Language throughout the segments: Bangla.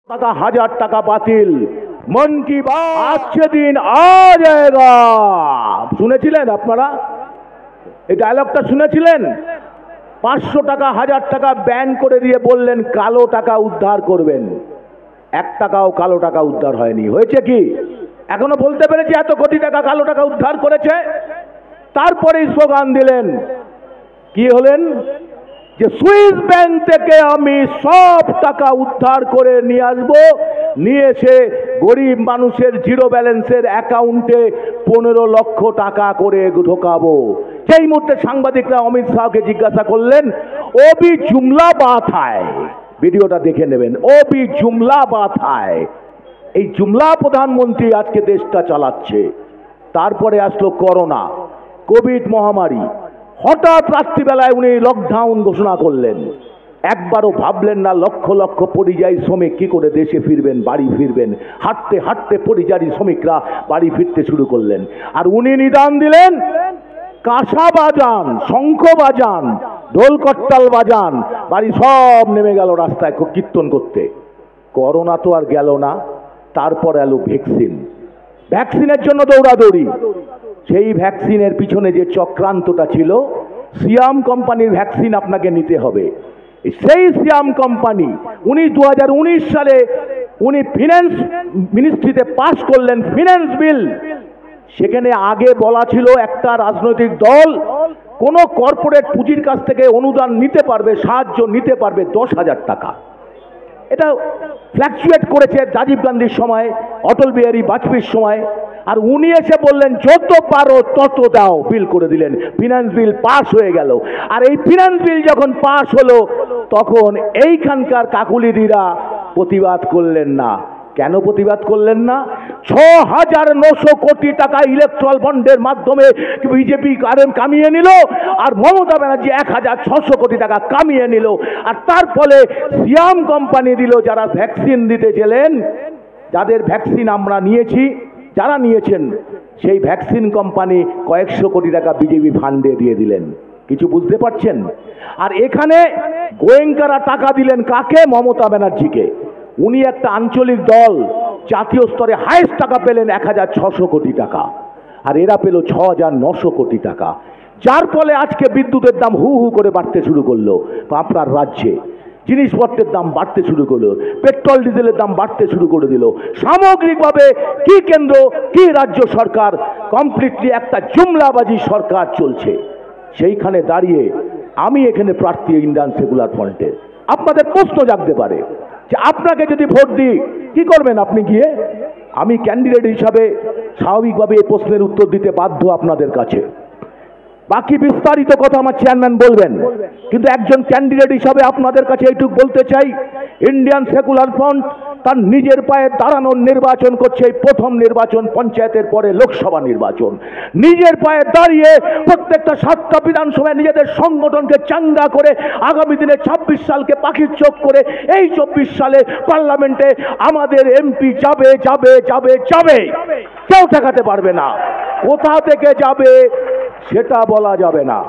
টাকা 1000 টাকা বাতিল। মন কি বাত आज से दिन आ जाएगा। শুনেছিলেন আপনারা এই ডায়লগটা? শুনেছিলেন? 500 টাকা 1000 টাকা ব্যান করে দিয়ে বললেন কালো টাকা উদ্ধার করবেন। 1 টাকাও কালো টাকা উদ্ধার হয়নি। হয়েছে কি? এখনো বলতে পেরেছি এত কোটি টাকা কালো টাকা উদ্ধার করেছে? তারপরে স্লোগান দিলেন, কি হলেন যে সুইস ব্যাংক থেকে আমি সব টাকা উদ্ধার করে নিয়ে আসবো, নিয়ে এসে গরিব মানুষের জিরো ব্যালেন্সের অ্যাকাউন্টে 15 লক্ষ টাকা করে ঢোকাবো। সেই মুহূর্তে সাংবাদিকরা অমিত শাহকে জিজ্ঞাসা করলেন, ও বি জুমলা বাত হায়। ভিডিওটা দেখে নেবেন। ও বি জুমলা বাত হায়। এই জুমলা প্রধানমন্ত্রী আজকে দেশটা চালাচ্ছে। তারপরে আসলো করোনা, কোভিড মহামারী। হঠাৎ রাত্রিবেলায় উনি লকডাউন ঘোষণা করলেন। একবারও ভাবলেন না লক্ষ লক্ষ পরিযায়ী শ্রমিক কি করে দেশে ফিরবেন, বাড়ি ফিরবেন। হাঁটতে হাঁটতে পরিযায়ী শ্রমিকরা বাড়ি ফিরতে শুরু করলেন। আর উনি নিদান দিলেন, কাঁসা বাজান, শঙ্খ বাজান, ঢোল করতাল বাজান, বাড়ি সব নেমে গেল রাস্তায় কীর্তন করতে। করোনা তো আর গেল না। তারপর এলো ভ্যাকসিন। ভ্যাকসিনের জন্য দৌড়াদৌড়ি। সেই ভ্যাকসিনের পিছনে যে চক্রান্তটা ছিল, সিয়াম কোম্পানির ভ্যাকসিন আপনাকে নিতে হবে। সেই সিয়াম কোম্পানি উনি 2019 সালে উনি ফিনান্স মিনিস্ট্রিতে পাশ করলেন ফিনান্স বিল। সেখানে আগে বলা ছিল একটা রাজনৈতিক দল কোন কর্পোরেট পুঁজির কাছ থেকে অনুদান নিতে পারবে, সাহায্য নিতে পারবে 10,000 টাকা। এটা ফ্ল্যাকচুয়েট করেছে রাজীব গান্ধীর সময়, অটল বিহারী বাজপেয়ীর সময়। আর উনি এসে বললেন যত পারো তত দাও, বিল করে দিলেন। ফিনান্স বিল পাস হয়ে গেল। আর এই ফিনান্স বিল যখন পাস হলো তখন এইখানকার কাকুলিদিরা প্রতিবাদ করলেন না। কেন প্রতিবাদ করলেন না? 6,900 কোটি টাকা ইলেকট্রাল বন্ডের মাধ্যমে বিজেপি কামিয়ে নিল, আর মমতা ব্যানার্জি 1,600 কোটি টাকা কামিয়ে নিল। আর তার ফলে সিয়াম কোম্পানি দিল, যারা ভ্যাকসিন দিতে ছিলেন, যাদের ভ্যাকসিন আমরা নিয়েছি, যারা নিয়েছেন সেই ভ্যাকসিন কোম্পানি কয়েকশো কোটি টাকা বিজেপি ফান্ডে দিয়ে দিলেন। কিছু বুঝতে পারছেন? আর এখানে গোয়েঙ্কারা টাকা দিলেন কাকে? মমতা ব্যানার্জিকে। উনি একটা আঞ্চলিক দল, জাতীয় স্তরে হাইয়েস্ট টাকা পেলেন 1,600 কোটি টাকা, আর এরা পেল 6,900 কোটি টাকা। যার ফলে আজকে বিদ্যুতের দাম হু হু করে বাড়তে শুরু করলো আপনার রাজ্যে। জিনিসপত্রের দাম বাড়তে শুরু করলো, পেট্রোল ডিজেলের দাম বাড়তে শুরু করে দিল। সামগ্রিকভাবে কি কেন্দ্র কি রাজ্য সরকার, কমপ্লিটলি একটা জুমলাবাজি সরকার চলছে। সেইখানে দাঁড়িয়ে আমি এখানে প্রার্থী ইন্ডিয়ান সেকুলার ফ্রন্টের। আপনাদের প্রশ্ন জাগতে পারে যে আপনাকে যদি ভোট দিই কি করবেন আপনি গিয়ে? আমি ক্যান্ডিডেট হিসাবে স্বাভাবিকভাবে এই প্রশ্নের উত্তর দিতে বাধ্য আপনাদের কাছে। বাকি বিস্তারিত কথা আমার চেয়ারম্যান বলবেন, কিন্তু একজন ক্যান্ডিডেট হিসাবে আপনাদের কাছে এইটুকু বলতে চাই, ইন্ডিয়ান সেকুলার ফ্রন্ট তার নিজের পায়ে দাঁড়ানোর নির্বাচন করছে। এই প্রথম নির্বাচন, পঞ্চায়েতের পরে লোকসভা নির্বাচন। নিজের পায়ে দাঁড়িয়ে প্রত্যেকটা 7টা বিধানসভায় নিজেদের সংগঠনকে চাঙ্গা করে আগামী দিনে 26 সালকে পাখির চোখ করে এই 24 সালে পার্লামেন্টে আমাদের এমপি যাবে যাবে যাবে যাবে, কেউ ঠেকাতে পারবে না। কোথা থেকে যাবে সেটা বলা যাবে না।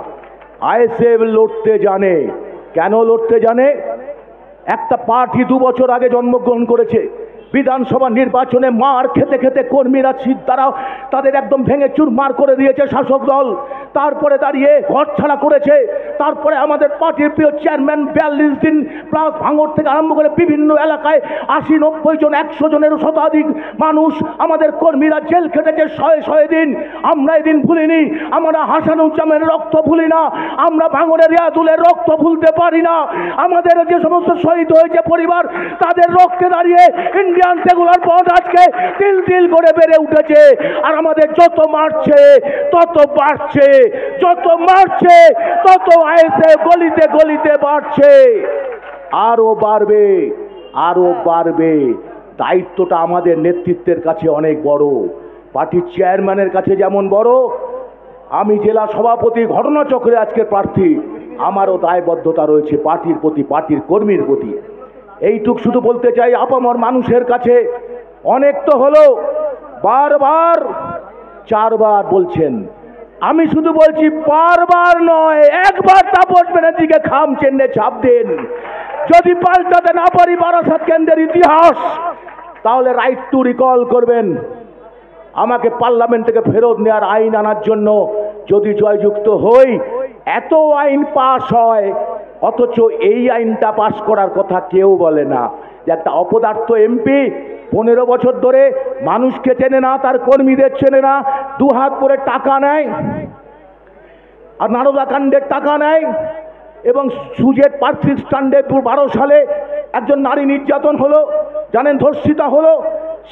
আইএসএফ লড়তে জানে। কেন লড়তে জানে? একটা পার্টি 2 বছর আগে জন্মগ্রহণ করেছে। বিধানসভা নির্বাচনে মার খেতে খেতে কর্মীরা তারাও তাদের একদম ভেঙে চুরমার করে দিয়েছে শাসক দল। তারপরে দাঁড়িয়ে ঘর ছাড়া করেছে। তারপরে আমাদের পার্টির প্রিয় চেয়ারম্যান 42 দিন প্লাস ভাঙড় থেকে আরম্ভ করে বিভিন্ন এলাকায় 80-90 জন 100 জনেরও শতাধিক মানুষ আমাদের কর্মীরা জেল খেটেছে 100 দিন। আমরা এদিন ভুলিনি। আমরা হাসানুজ্জামের রক্ত ভুলি না। আমরা ভাঙড়ের রিয়াজুলের রক্ত ভুলতে পারি না। আমাদের যে সমস্ত শহীদ হয়েছে পরিবার, তাদের রক্তে দাঁড়িয়ে ইন্ডিয়ান সেকুলার ফ্রন্ট আজকে তিল তিল করে বেড়ে উঠেছে। আর আমাদের যত মারছে তত বাড়ছে, যত মারছে তত আইএসএফ গলিতে গলিতে বাড়ছে। আরো বাড়বে, আরো বাড়বে। দায়িত্বটা আমাদের নেতৃত্বের কাছে অনেক বড়, পার্টির চেয়ারম্যানের কাছে যেমন বড়। আমি জেলা সভাপতি ঘটনাচক্রে আজকের প্রার্থী, আমারও দায়বদ্ধতা রয়েছে পার্টির প্রতি, পার্টির কর্মীর প্রতি। এইটুক শুধু বলতে চাই আপামর মানুষের কাছে। অনেক তো হলো, বারবার 4 বার বলছেন। আমি শুধু বলছি বারবার নয়, একবার তাপস ব্যানার্জিকে খাম চেন্নে ছাপ দেন। যদি পাল্টাতে না পারি বারাসাত কেন্দ্রের ইতিহাস, তাহলে রাইট টু রিকল করবেন। আমাকে পার্লামেন্ট থেকে ফেরত নেওয়ার আইন আনার জন্য যদি জয়যুক্ত হই, এত আইন পাশ হয়, অথচ এই আইনটা পাশ করার কথা কেউ বলে না। যে একটা অপদার্থ এমপি 15 বছর ধরে মানুষকে চেনে না, তার কর্মীদের চেনে না, দুহাত করে টাকা নেয়, আর নারদা কাণ্ডের টাকা নেয়, এবং সুজেট পার্থিব স্ট্যান্ডে 12 সালে একজন নারী নির্যাতন হলো, জানেন, ধর্ষিতা হলো।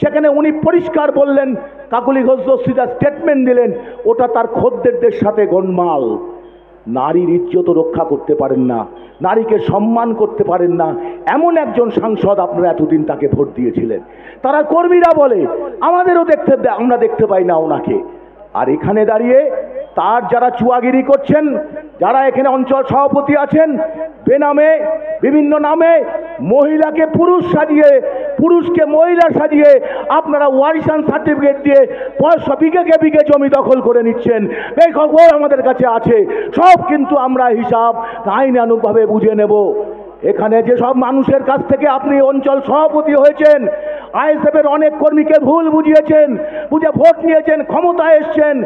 সেখানে উনি পরিষ্কার বললেন, কাকলি ঘোষ দর্শিতা স্টেটমেন্ট দিলেন, ওটা তার খদ্দেরদের সাথে গোলমাল। নারীর ইজ্জত রক্ষা করতে পারেন না, নারীকে সম্মান করতে পারেন না, এমন একজন সাংসদ আপনারা এতদিন তাকে ভোট দিয়েছিলেন। তারা কর্মীরা বলে আমাদেরও আমরা দেখতে পাই না ওনাকে। আর এখানে দাঁড়িয়ে তার যারা চুয়াগিরি করছেন, যারা এখানে অঞ্চল সভাপতি আছেন, বেনামে বিভিন্ন নামে মহিলাকে পুরুষ সাজিয়ে, পুরুষকে মহিলা সাজিয়ে আপনারা ওয়ারিশান সার্টিফিকেট দিয়ে পয়সা বিঘে বিঘে জমি দখল করে নিচ্ছেন। এই খবর আমাদের কাছে আছে, সব কিন্তু আমরা হিসাব আইনানুগভাবে বুঝে নেব। এখানে যেসব মানুষের কাছ থেকে আপনি অঞ্চল সভাপতি হয়েছেন, আইএসএফের অনেক কর্মীকে ভুল বুঝিয়েছেন, বুঝে ভোট নিয়েছেন, ক্ষমতায় এসছেন,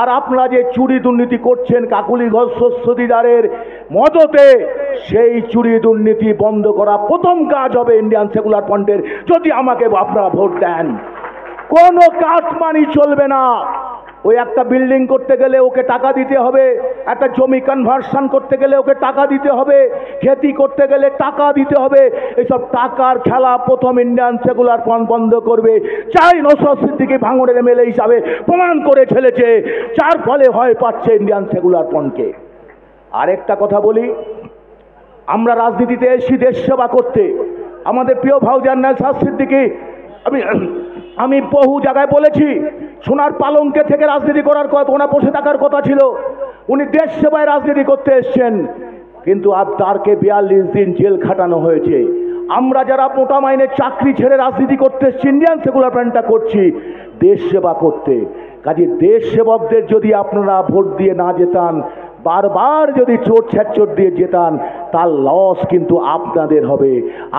আর আপনারা যে চুরি দুর্নীতি করছেন কাকুলি ঘোষ শস্যদিদারের মদতে, সেই চুরি দুর্নীতি বন্ধ করা প্রথম কাজ হবে ইন্ডিয়ান সেকুলার ফ্রন্টের, যদি আমাকে আপনারা ভোট দেন। কোনো কাটমানি চলবে না। ওই একটা বিল্ডিং করতে গেলে ওকে টাকা দিতে হবে, একটা জমি কনভার্সন করতে গেলে ওকে টাকা দিতে হবে, খেতি করতে গেলে টাকা দিতে হবে। এইসব টাকার খেলা প্রথম ইন্ডিয়ান সেকুলার ফ্রন্ট বন্ধ করবে। চাই নওশাদ সিদ্দিকী ভাঙড়ের এমএলএ হিসাবে প্রমাণ করে ফেলেছে, যার ফলে ভয় পাচ্ছে ইন্ডিয়ান সেকুলার ফ্রন্টকে। আরেকটা কথা বলি, আমরা রাজনীতিতে এসেছি দেশ সেবা করতে। আমাদের প্রিয় ভাউজান নওশাদ সিদ্দিকী, আমি বহু জায়গায় বলেছি, সোনার পালঙ্কে থেকে রাজনীতি করার কথা, ওনার বসে থাকার কথা ছিল, উনি দেশ সেবায় রাজনীতি করতে এসছেন, কিন্তু আর তারকে 42 দিন জেল খাটানো হয়েছে। আমরা যারা মোটা মাইনে চাকরি ছেড়ে রাজনীতি করতে এসছি, ইন্ডিয়ান সেকুলার ফ্রন্টটা করছি দেশ সেবা করতে। কাজে দেশ সেবকদের যদি আপনারা ভোট দিয়ে না যেতান, বারবার যদি চোট ছ্যাচোট দিয়ে যেতান, তার লস কিন্তু আপনাদের হবে।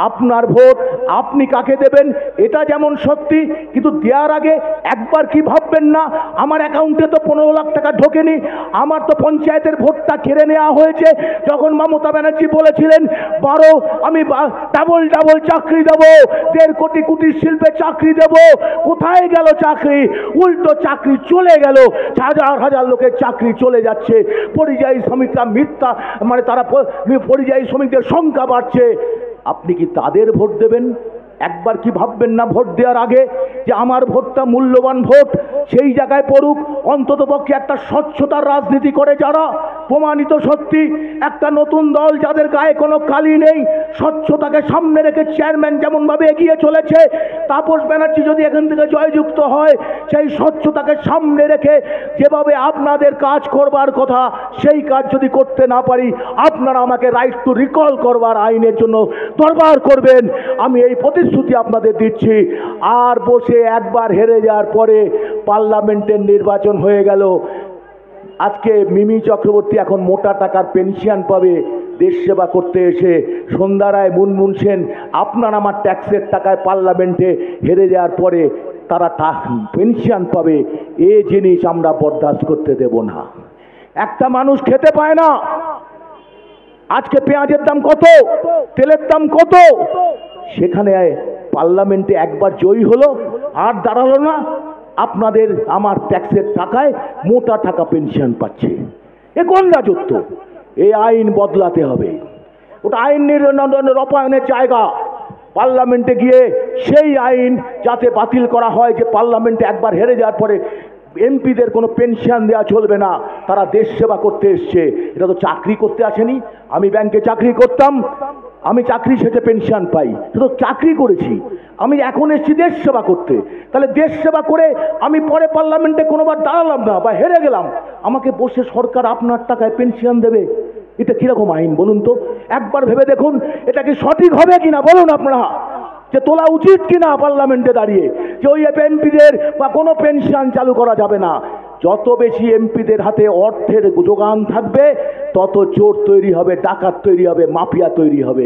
আপনার ভোট আপনি কাকে দেবেন এটা যেমন সত্যি, কিন্তু দেওয়ার আগে একবার কি ভাববেন না, আমার অ্যাকাউন্টে তো 15 লাখ টাকা ঢোকেনি, আমার তো পঞ্চায়েতের ভোটটা কেড়ে নেওয়া হয়েছে। যখন মমতা ব্যানার্জি বলেছিলেন আমি ডাবল ডাবল চাকরি দেবো, 1.5 কোটি কুটির শিল্পে চাকরি দেব, কোথায় গেল চাকরি? উল্টো চাকরি চলে গেল, হাজার হাজার লোকের চাকরি চলে যাচ্ছে। পরিযায়ী শ্রমিকরা মিথ্যা, মানে তারা পরিযায়ী শ্রমিকদের সংখ্যা বাড়ছে। আপনি কি তাদের ভোট দেবেন? একবার কি ভাববেন না ভোট দেওয়ার আগে যে আমার ভোটটা মূল্যবান ভোট সেই জায়গায় পড়ুক? অন্তত পক্ষে একটা স্বচ্ছতার রাজনীতি করে যারা প্রমাণিত সত্যি, একটা নতুন দল যাদের গায়ে কোনো কালি নেই, স্বচ্ছতাকে সামনে রেখে চেয়ারম্যান যেমনভাবে এগিয়ে চলেছে, তাপস ব্যানার্জি যদি এখান থেকে জয়যুক্ত হয়, সেই স্বচ্ছতাকে সামনে রেখে যেভাবে আপনাদের কাজ করবার কথা সেই কাজ যদি করতে না পারি, আপনারা আমাকে রাইট টু রিকল করবার আইনের জন্য দরবার করবেন। আমি এই প্রতিশ্রুতি আপনাদের দিচ্ছি। আর বসে একবার হেরে যাওয়ার পরে পার্লামেন্টের নির্বাচন হয়ে গেল, আজকে মিমি চক্রবর্তী এখন মোটা টাকার পেনশন পাবে দেশ সেবা করতে এসে, সন্ধ্যা রায়, মুনমুন সেন, আপনার আমার ট্যাক্সের টাকায় পার্লামেন্টে হেরে যাওয়ার পরে তারা পেনশন পাবে। এ জিনিস আমরা বরদাস্ত করতে দেব না। একটা মানুষ খেতে পায় না, আজকে পেঁয়াজের দাম কত, তেলের দাম কত, সেখানে পার্লামেন্টে একবার জয়ী হলো আর দাঁড়ালো না, আপনাদের আমার ট্যাক্সের টাকায় মোটা টাকা পেনশন পাচ্ছে। এ কোন রাজত্ব? এই আইন বদলাতে হবে। ওটা আইন রূপায়ণের জায়গা, পার্লামেন্টে গিয়ে সেই আইন যাতে বাতিল করা হয় যে পার্লামেন্টে একবার হেরে যাওয়ার পরে এমপিদের কোনো পেনশন দেওয়া চলবে না, তারা দেশ সেবা করতে এসছে। এটা তো চাকরি করতে আসেনি। আমি ব্যাংকে চাকরি করতাম, আমি চাকরি শেষে পেনশন পাই, শুধু চাকরি করেছি। আমি এখন এসেছি দেশ সেবা করতে, তাহলে দেশ সেবা করে আমি পরে পার্লামেন্টে কোনোবার দাঁড়ালাম না বা হেরে গেলাম, আমাকে বসে সরকার আপনার টাকায় পেনশন দেবে? এটা কিরকম আইন বলুন তো? একবার ভেবে দেখুন এটা কি সঠিক হবে কিনা, বলুন আপনারা, যে তোলা উচিত কিনা পার্লামেন্টে দাঁড়িয়ে যে ওই এমপিদের বা কোনো পেনশন চালু করা যাবে না। যত বেশি এমপিদের হাতে অর্থের যোগান থাকবে তত চোর তৈরি হবে, ডাকাত তৈরি হবে, মাফিয়া তৈরি হবে।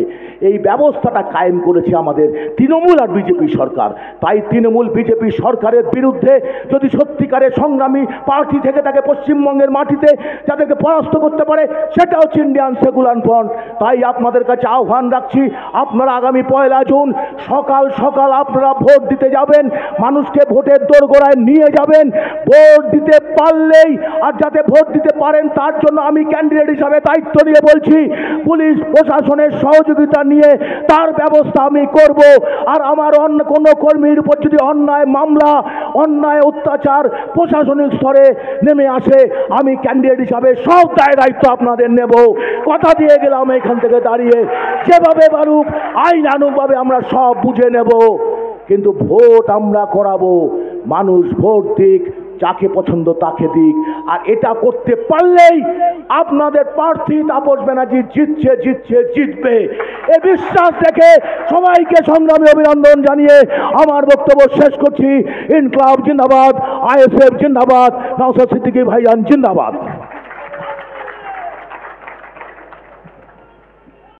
এই ব্যবস্থাটা কায়েম করেছে আমাদের তৃণমূল আর বিজেপি সরকার। তাই তৃণমূল বিজেপি সরকারের বিরুদ্ধে যদি সত্যিকারের সংগ্রামী পার্টি থেকে থাকে পশ্চিমবঙ্গের মাটিতে যাদেরকে পরাস্ত করতে পারে, সেটা হচ্ছে ইন্ডিয়ান সেকুলার ফ্রন্ট। তাই আপনাদের কাছে আহ্বান রাখছি, আপনারা আগামী 1 জুন সকাল সকাল আপনারা ভোট দিতে যাবেন, মানুষকে ভোটের দোরগোড়ায় নিয়ে যাবেন। ভোট দিতে পারলেই, আর যাতে ভোট দিতে পারেন তার জন্য আমি ক্যান্ডিডেট হিসাবে দায়িত্ব নিয়ে বলছি, পুলিশ প্রশাসনের সহযোগিতা নিয়ে তার ব্যবস্থা আমি করব। আর আমার অন্য কোনো কর্মীর উপর যদি অন্যায় মামলা, অন্যায় অত্যাচার প্রশাসনিক স্তরে নেমে আসে, আমি ক্যান্ডিডেট হিসাবে সব দায়িত্ব আপনাদের নেব। কথা দিয়ে গেলাম এখান থেকে দাঁড়িয়ে, যেভাবে পারুক আইনানুগভাবে আমরা সব বুঝে নেব, কিন্তু ভোট আমরা করাবো। মানুষ ভোট দিক, যাকে পছন্দ তাকে দিক। আর এটা করতে পারলেই আপনাদের প্রার্থী তাপস ব্যানার্জি জিতবে। এ বিশ্বাস দেখে সবাইকে সংগ্রামী অভিনন্দন জানিয়ে আমার বক্তব্য শেষ করছি। ইনকলাব জিন্দাবাদ, আইএসএফ জিন্দাবাদ, নওশাদ সিদ্দিকী ভাইজান জিন্দাবাদ।